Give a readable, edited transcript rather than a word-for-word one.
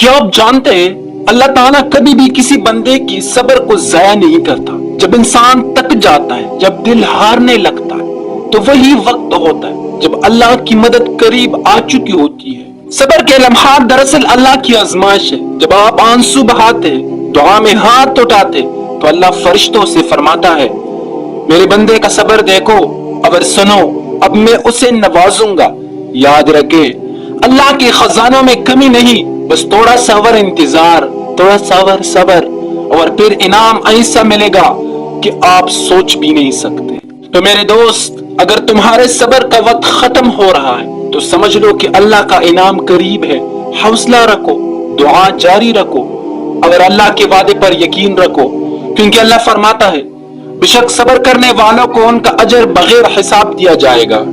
क्या आप जानते हैं अल्लाह ताला कभी भी किसी बंदे की सब्र को जाया नहीं करता। जब इंसान थक जाता है, जब दिल हारने लगता है, तो वही वक्त होता है जब अल्लाह की मदद करीब आ चुकी होती है। सब्र के लम्हात दरअसल अल्लाह की आजमाइश है। जब आप आंसू बहाते, दुआ में हाथ उठाते, तो अल्लाह फरिश्तों से फरमाता है, मेरे बंदे का सब्र देखो, अगर सुनो अब मैं उसे नवाजूंगा। याद रखे, अल्लाह के खजानों में कमी नहीं, बस थोड़ा सबर इंतजार, थोड़ा सबर और फिर इनाम ऐसा मिलेगा कि आप सोच भी नहीं सकते। तो मेरे दोस्त, अगर तुम्हारे सबर का वक्त खत्म हो रहा है तो समझ लो कि अल्लाह का इनाम करीब है। हौसला रखो, दुआ जारी रखो और अल्लाह के वादे पर यकीन रखो, क्योंकि अल्लाह फरमाता है, बेशक सबर करने वालों को उनका अजर बगैर हिसाब दिया जाएगा।